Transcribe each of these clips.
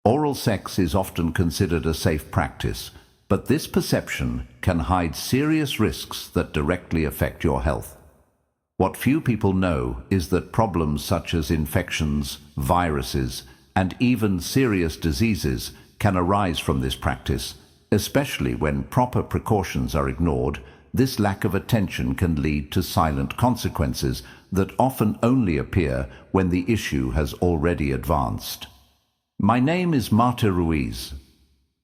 Oral sex is often considered a safe practice, but this perception can hide serious risks that directly affect your health. What few people know is that problems such as infections, viruses, and even serious diseases can arise from this practice, especially when proper precautions are ignored. This lack of attention can lead to silent consequences that often only appear when the issue has already advanced. My name is Marta Ruiz.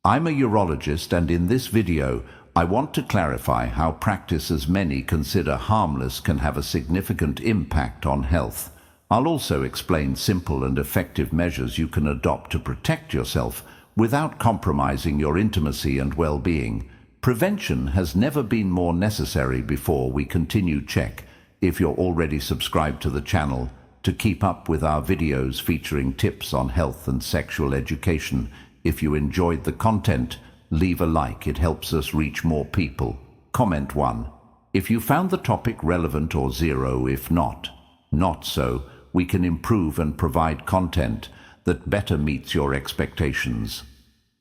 I'm a urologist, and in this video, I want to clarify how practices many consider harmless can have a significant impact on health. I'll also explain simple and effective measures you can adopt to protect yourself without compromising your intimacy and well-being. Prevention has never been more necessary. Before we continue, check if you're already subscribed to the channel to keep up with our videos featuring tips on health and sexual education. If you enjoyed the content, leave a like, it helps us reach more people. Comment 1 if you found the topic relevant, or 0 if not so. We can improve and provide content that better meets your expectations.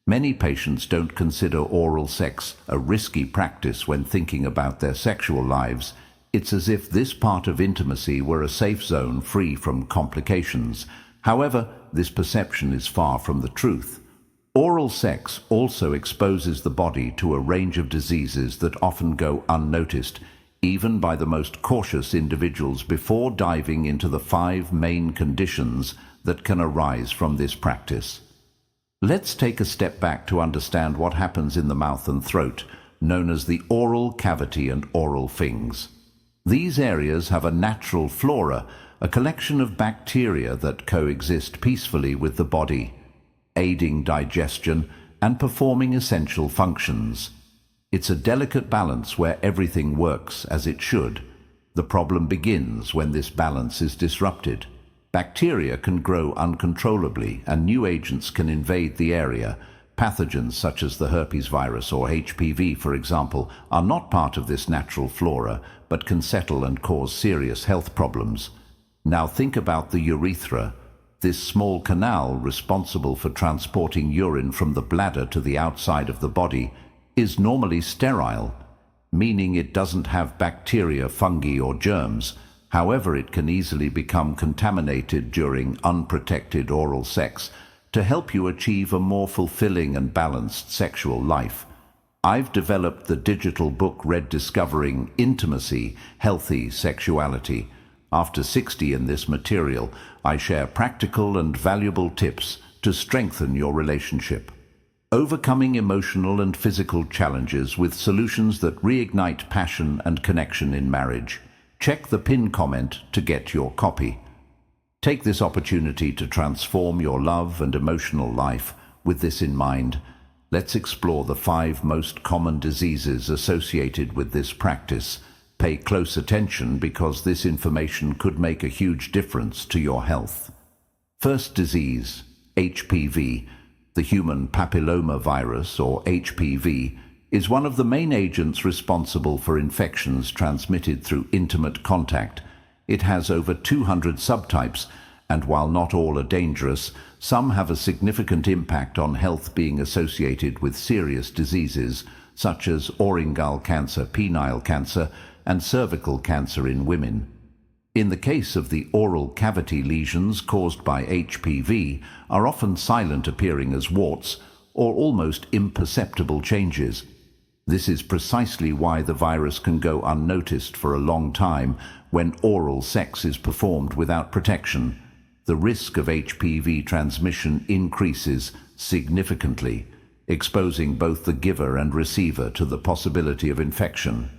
Many patients don't consider oral sex a risky practice when thinking about their sexual lives. It's as if this part of intimacy were a safe zone free from complications. However, this perception is far from the truth. Oral sex also exposes the body to a range of diseases that often go unnoticed, even by the most cautious individuals. Before diving into the 5 main conditions that can arise from this practice, let's take a step back to understand what happens in the mouth and throat, known as the oral cavity and oral pharynx. These areas have a natural flora, a collection of bacteria that coexist peacefully with the body, aiding digestion and performing essential functions. It's a delicate balance where everything works as it should. The problem begins when this balance is disrupted. Bacteria can grow uncontrollably, and new agents can invade the area. Pathogens such as the herpes virus or HPV, for example, are not part of this natural flora, but can settle and cause serious health problems. Now think about the urethra. This small canal, responsible for transporting urine from the bladder to the outside of the body, is normally sterile, meaning it doesn't have bacteria, fungi, or germs. However, it can easily become contaminated during unprotected oral sex. To help you achieve a more fulfilling and balanced sexual life, I've developed the digital book Rediscovering Intimacy, Healthy Sexuality. After 60 in this material, I share practical and valuable tips to strengthen your relationship, overcoming emotional and physical challenges with solutions that reignite passion and connection in marriage. Check the pinned comment to get your copy. Take this opportunity to transform your love and emotional life. With this in mind, let's explore the 5 most common diseases associated with this practice. Pay close attention because this information could make a huge difference to your health. First disease, HPV. The human papilloma virus, or HPV, is one of the main agents responsible for infections transmitted through intimate contact. It has over 200 subtypes, and while not all are dangerous, some have a significant impact on health, being associated with serious diseases such as oropharyngeal cancer, penile cancer, and cervical cancer in women. In the case of the oral cavity, lesions caused by HPV are often silent, appearing as warts or almost imperceptible changes. This is precisely why the virus can go unnoticed for a long time when oral sex is performed without protection. The risk of HPV transmission increases significantly, exposing both the giver and receiver to the possibility of infection.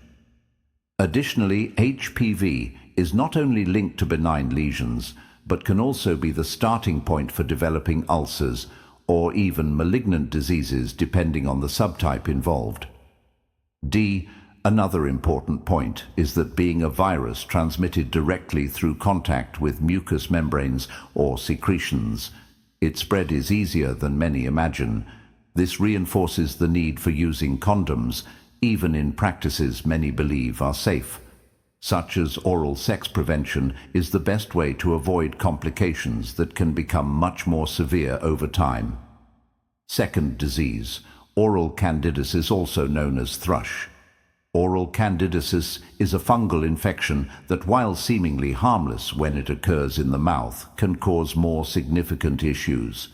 Additionally, HPV is not only linked to benign lesions, but can also be the starting point for developing ulcers or even malignant diseases, depending on the subtype involved. Another important point is that being a virus transmitted directly through contact with mucous membranes or secretions, its spread is easier than many imagine. This reinforces the need for using condoms, even in practices many believe are safe, such as oral sex. Prevention is the best way to avoid complications that can become much more severe over time. Second disease, oral candidiasis, also known as thrush. Oral candidiasis is a fungal infection that, while seemingly harmless when it occurs in the mouth, can cause more significant issues.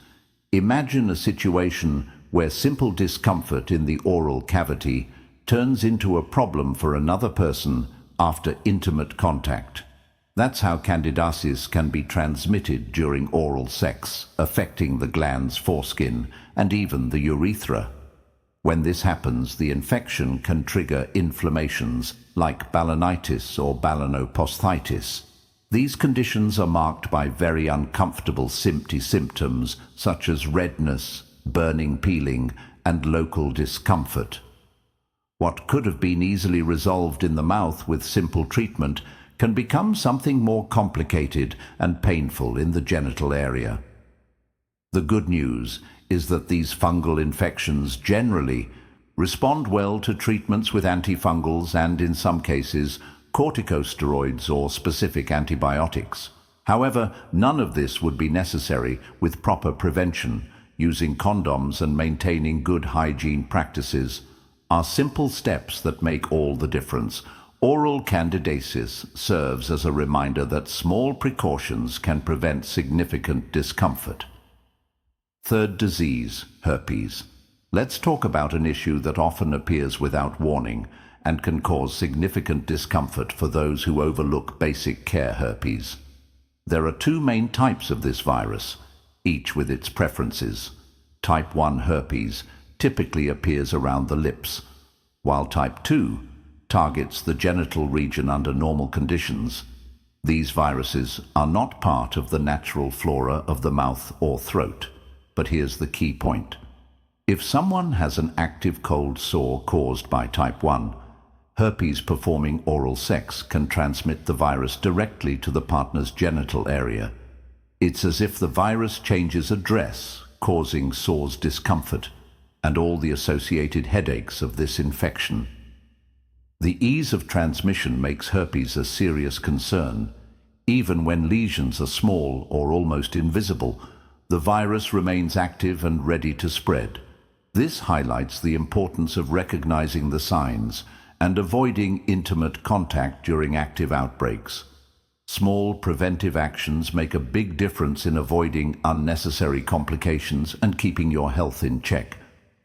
Imagine a situation where simple discomfort in the oral cavity turns into a problem for another person after intimate contact. That's how candidiasis can be transmitted during oral sex, affecting the glands, foreskin, and even the urethra. When this happens, the infection can trigger inflammations like balanitis or balanoposthitis. These conditions are marked by very uncomfortable symptoms such as redness, burning, peeling, and local discomfort. What could have been easily resolved in the mouth with simple treatment can become something more complicated and painful in the genital area. The good news is that these fungal infections generally respond well to treatments with antifungals and, in some cases, corticosteroids or specific antibiotics. However, none of this would be necessary with proper prevention. Using condoms and maintaining good hygiene practices are simple steps that make all the difference. Oral candidiasis serves as a reminder that small precautions can prevent significant discomfort. Third disease, herpes. Let's talk about an issue that often appears without warning and can cause significant discomfort for those who overlook basic care. Herpes. There are two main types of this virus, each with its preferences. Type 1 herpes typically appears around the lips, while type 2 targets the genital region under normal conditions. These viruses are not part of the natural flora of the mouth or throat. But here's the key point. If someone has an active cold sore caused by type 1, herpes performing oral sex can transmit the virus directly to the partner's genital area. It's as if the virus changes address, causing sores, discomfort, and all the associated headaches of this infection. The ease of transmission makes herpes a serious concern. Even when lesions are small or almost invisible, the virus remains active and ready to spread. This highlights the importance of recognizing the signs and avoiding intimate contact during active outbreaks. Small preventive actions make a big difference in avoiding unnecessary complications and keeping your health in check.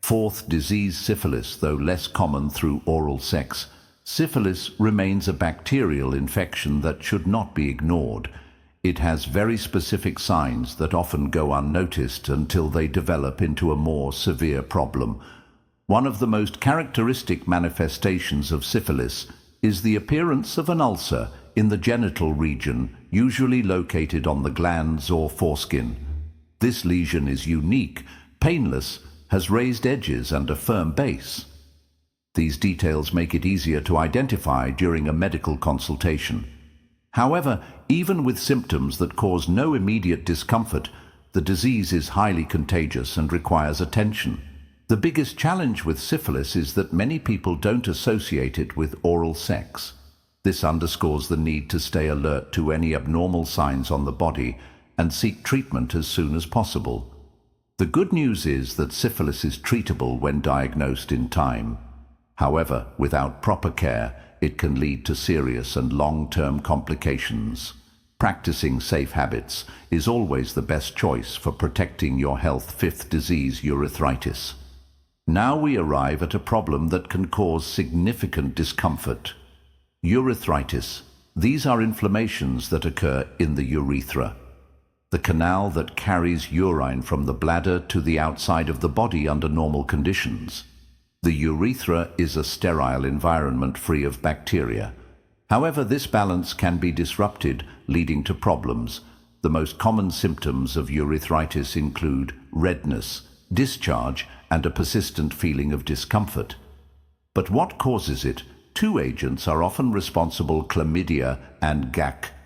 Fourth disease, syphilis. Though less common through oral sex, syphilis remains a bacterial infection that should not be ignored. It has very specific signs that often go unnoticed until they develop into a more severe problem. One of the most characteristic manifestations of syphilis is the appearance of an ulcer in the genital region, usually located on the glands or foreskin. This lesion is unique, painless, has raised edges and a firm base. These details make it easier to identify during a medical consultation. However, even with symptoms that cause no immediate discomfort, the disease is highly contagious and requires attention. The biggest challenge with syphilis is that many people don't associate it with oral sex. This underscores the need to stay alert to any abnormal signs on the body and seek treatment as soon as possible. The good news is that syphilis is treatable when diagnosed in time. However, without proper care, it can lead to serious and long-term complications. Practicing safe habits is always the best choice for protecting your health. Fifth disease, urethritis. Now we arrive at a problem that can cause significant discomfort. Urethritis. These are inflammations that occur in the urethra, the canal that carries urine from the bladder to the outside of the body under normal conditions. The urethra is a sterile environment free of bacteria. However, this balance can be disrupted, leading to problems. The most common symptoms of urethritis include redness, discharge, and a persistent feeling of discomfort. But what causes it? Two agents are often responsible: chlamydia and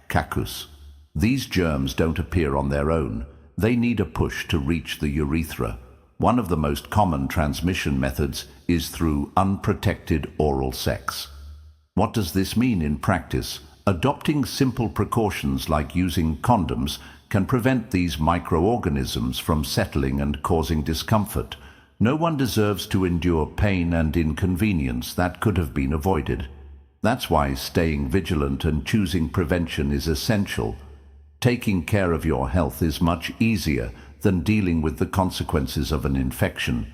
coccus. These germs don't appear on their own. They need a push to reach the urethra. One of the most common transmission methods is through unprotected oral sex. What does this mean in practice? Adopting simple precautions like using condoms can prevent these microorganisms from settling and causing discomfort. No one deserves to endure pain and inconvenience that could have been avoided. That's why staying vigilant and choosing prevention is essential. Taking care of your health is much easier than dealing with the consequences of an infection.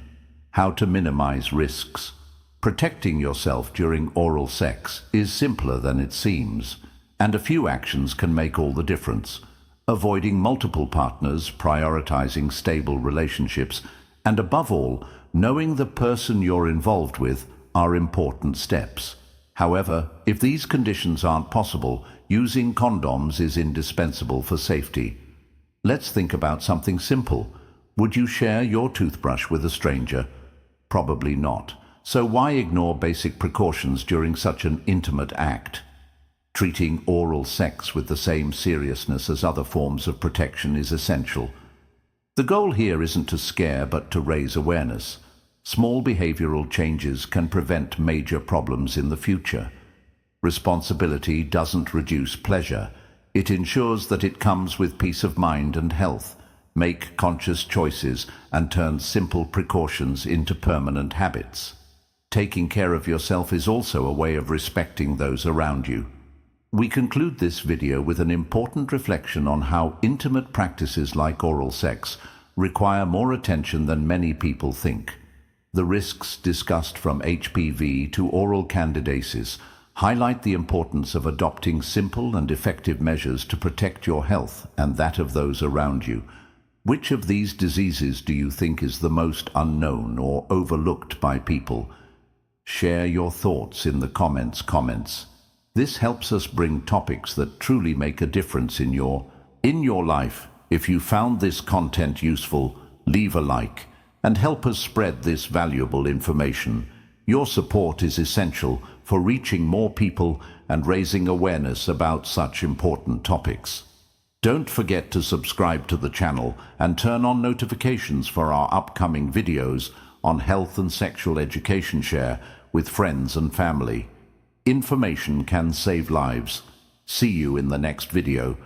How to minimize risks. Protecting yourself during oral sex is simpler than it seems, and a few actions can make all the difference. Avoiding multiple partners, prioritizing stable relationships, and above all, knowing the person you're involved with are important steps. However, if these conditions aren't possible, using condoms is indispensable for safety. Let's think about something simple. Would you share your toothbrush with a stranger? Probably not. So why ignore basic precautions during such an intimate act? Treating oral sex with the same seriousness as other forms of protection is essential. The goal here isn't to scare but to raise awareness. Small behavioral changes can prevent major problems in the future. Responsibility doesn't reduce pleasure. It ensures that it comes with peace of mind and health. Make conscious choices and turn simple precautions into permanent habits. Taking care of yourself is also a way of respecting those around you. We conclude this video with an important reflection on how intimate practices like oral sex require more attention than many people think. The risks discussed from HPV to oral candidiasis highlight the importance of adopting simple and effective measures to protect your health and that of those around you. Which of these diseases do you think is the most unknown or overlooked by people? Share your thoughts in the comments. This helps us bring topics that truly make a difference in your life. If you found this content useful, leave a like and help us spread this valuable information. Your support is essential for reaching more people and raising awareness about such important topics. Don't forget to subscribe to the channel and turn on notifications for our upcoming videos on health and sexual education. Share with friends and family. Information can save lives. See you in the next video.